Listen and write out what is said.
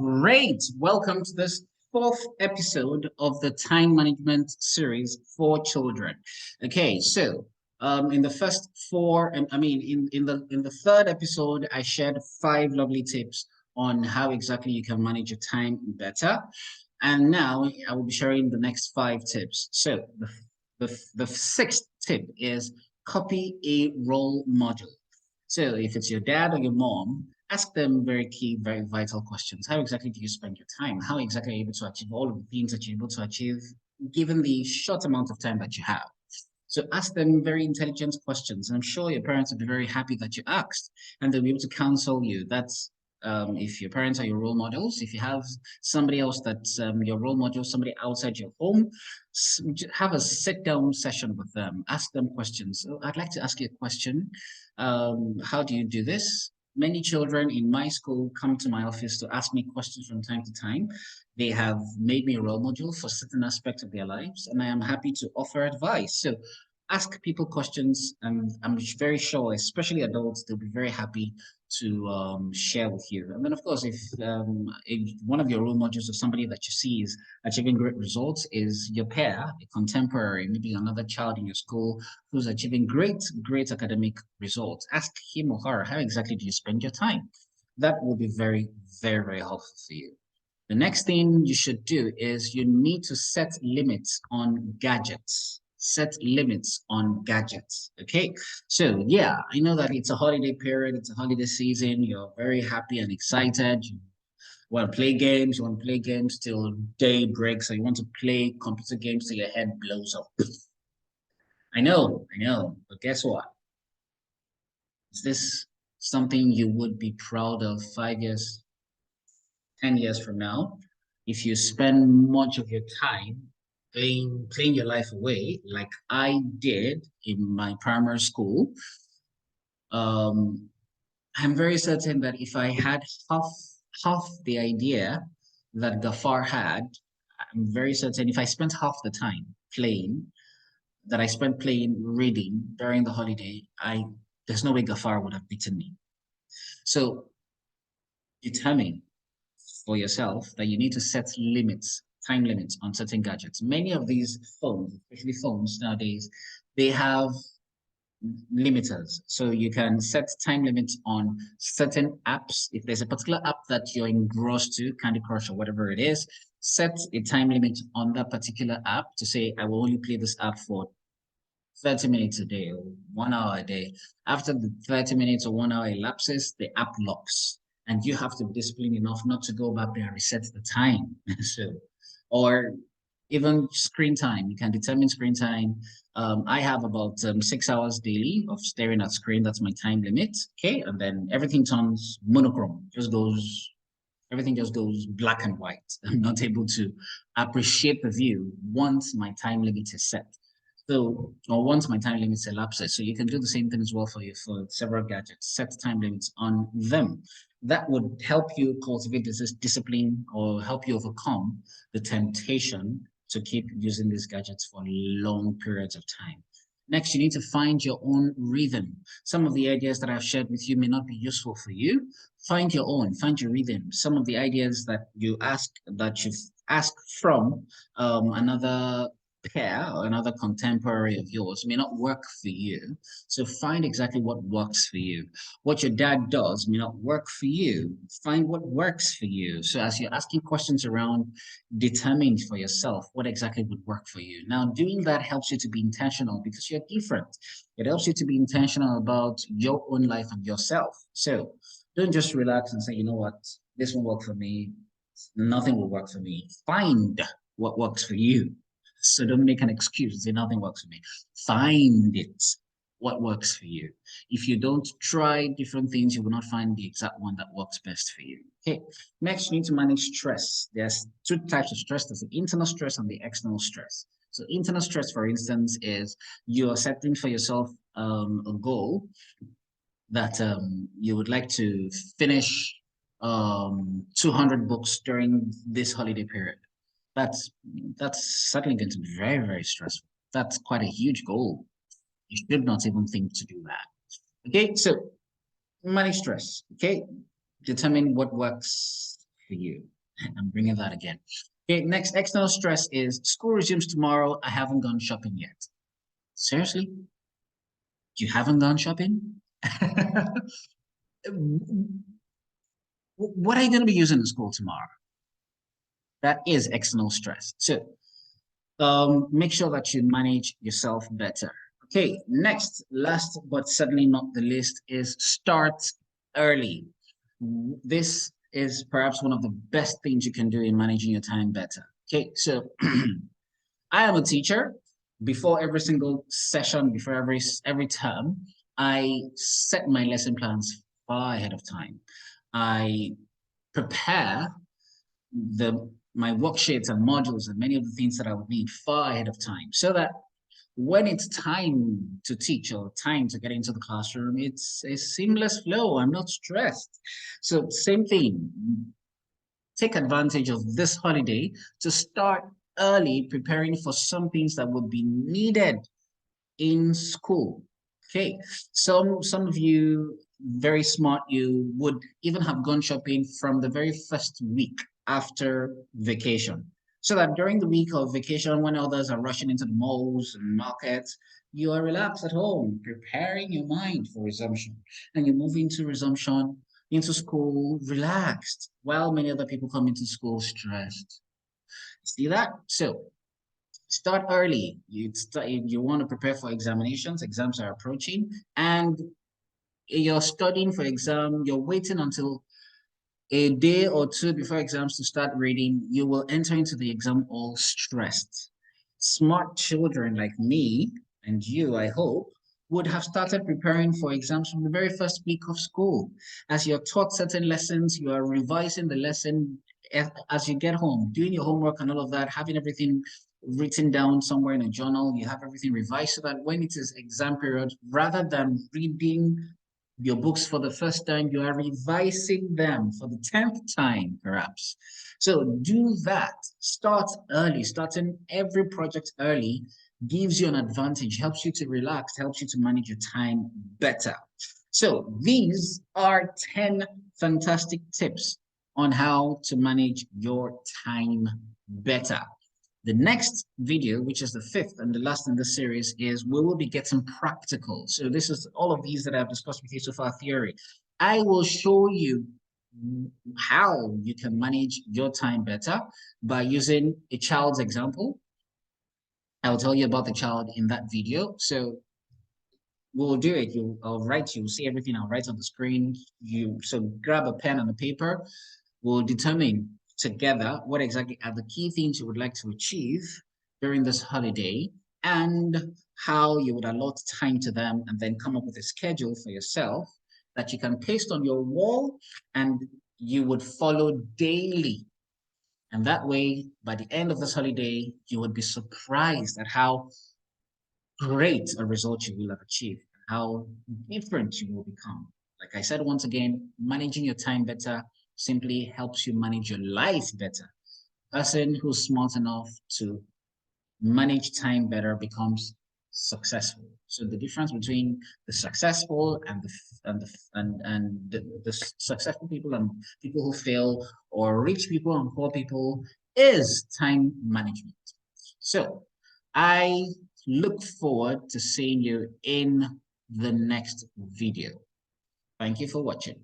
Great. Welcome to this fourth episode of the time management series for children. Okay, so in the first four, and I mean in the third episode, I shared five lovely tips on how exactly you can manage your time better. And now I will be sharing the next five tips. So the sixth tip is copy a role model. So if it's your dad or your mom, ask them very key, very vital questions. How exactly do you spend your time? How exactly are you able to achieve all of the things that you're able to achieve given the short amount of time that you have? So ask them very intelligent questions. And I'm sure your parents will be very happy that you asked and they'll be able to counsel you. That's if your parents are your role models, if you have somebody else that's your role model, somebody outside your home, have a sit down session with them, ask them questions. "Oh, I'd like to ask you a question. How do you do this? Many children in my school come to my office to ask me questions from time to time. They have made me a role model for certain aspects of their lives, and I am happy to offer advice. So ask people questions, and I'm very sure, especially adults, they'll be very happy to share with you. And then, of course, if one of your role models or somebody that you see is achieving great results is your peer, a contemporary, maybe another child in your school who's achieving great academic results, ask him or her, how exactly do you spend your time? That will be very helpful for you. The next thing you should do is you need to set limits on gadgets. Set limits on gadgets. Okay. So yeah, I know that it's a holiday period, it's a holiday season, you're very happy and excited. You want to play games, you want to play games till day breaks, or you want to play computer games till your head blows up. I know, but guess what? Is this something you would be proud of 5 years, 10 years from now? If you spend much of your time playing your life away, like I did in my primary school, um, I'm very certain that if I had half the idea that Gafar had, I'm very certain if I spent half the time playing that I spent playing reading during the holiday, I there's no way Gafar would have beaten me. So determine for yourself that you need to set limits, time limits on certain gadgets. Many of these phones, especially phones nowadays, they have limiters. So you can set time limits on certain apps. If there's a particular app that you're engrossed to, Candy Crush or whatever it is, set a time limit on that particular app to say, I will only play this app for 30 minutes a day or 1 hour a day. After the 30 minutes or 1 hour elapses, the app locks. And you have to be disciplined enough not to go back there and reset the time. So, or even screen time, you can determine screen time. I have about 6 hours daily of staring at screen. That's my time limit. Okay. And then everything turns monochrome, everything just goes black and white. I'm not able to appreciate the view once my time limit is set. So, or once my time limits elapses, so you can do the same thing as well for you for several gadgets. Set time limits on them. That would help you cultivate this discipline or help you overcome the temptation to keep using these gadgets for long periods of time. Next, you need to find your own rhythm. Some of the ideas that I've shared with you may not be useful for you. Find your own, find your rhythm. Some of the ideas that you've asked from another pair or another contemporary of yours may not work for you. So find exactly what works for you. What your dad does may not work for you. Find what works for you. So as you're asking questions around, determine for yourself what exactly would work for you. Now, doing that helps you to be intentional because you're different. It helps you to be intentional about your own life and yourself. So don't just relax and say, you know what, this won't work for me. Nothing will work for me. Find what works for you. So don't make an excuse, say nothing works for me. Find it, what works for you. If you don't try different things, you will not find the exact one that works best for you. Okay. Next, you need to manage stress. There's two types of stress. There's the internal stress and the external stress. So internal stress, for instance, is you're setting for yourself a goal that you would like to finish 200 books during this holiday period. That's that's certainly going to be very stressful. That's quite a huge goal. You should not even think to do that. Okay, so manage stress. Okay, determine what works for you. I'm bringing that again. Okay, next, external stress is school resumes tomorrow. I haven't gone shopping yet. Seriously? You haven't gone shopping? What are you going to be using in school tomorrow? That is external stress. So make sure that you manage yourself better. Okay, next, last but certainly not the least, is start early. This is perhaps one of the best things you can do in managing your time better. Okay, so I am a teacher. Before every single session, before every term, I set my lesson plans far ahead of time. I prepare my worksheets and modules and many of the things that I would need far ahead of time so that when it's time to teach or time to get into the classroom, it's a seamless flow. I'm not stressed. So same thing, take advantage of this holiday to start early preparing for some things that would be needed in school. Okay, some of you very smart, you would even have gone shopping from the very first week after vacation. So that during the week of vacation, when others are rushing into the malls and markets, you are relaxed at home, preparing your mind for resumption. And you move into resumption, into school, relaxed, while many other people come into school stressed. See that? So start early. You want to prepare for examinations. Exams are approaching, and you're studying for exam. You're waiting until a day or two before exams to start reading. You will enter into the exam all stressed. Smart children like me and you, I hope, would have started preparing for exams from the very first week of school. As you're taught certain lessons, you are revising the lesson as you get home, doing your homework and all of that, having everything written down somewhere in a journal, you have everything revised so that when it is exam period, rather than reading your books for the first time, you are revising them for the 10th time, perhaps. So do that. Start early. Starting every project early gives you an advantage, helps you to relax, helps you to manage your time better. So these are 10 fantastic tips on how to manage your time better. The next video, which is the fifth and the last in this series, is we will be getting practical. So this is all of these that I've discussed with you so far, theory. I will show you how you can manage your time better by using a child's example. I'll tell you about the child in that video. So we'll do it. You'll see everything I'll write on the screen. So grab a pen and a paper. We'll determine together what exactly are the key things you would like to achieve during this holiday and how you would allot time to them, and then come up with a schedule for yourself that you can paste on your wall and you would follow daily. And that way, by the end of this holiday, you would be surprised at how great a result you will have achieved, how different you will become. Like I said, once again, managing your time better simply helps you manage your life better. A person who's smart enough to manage time better becomes successful. So the difference between the successful and the successful people and people who fail, or rich people and poor people, is time management. So I look forward to seeing you in the next video. Thank you for watching.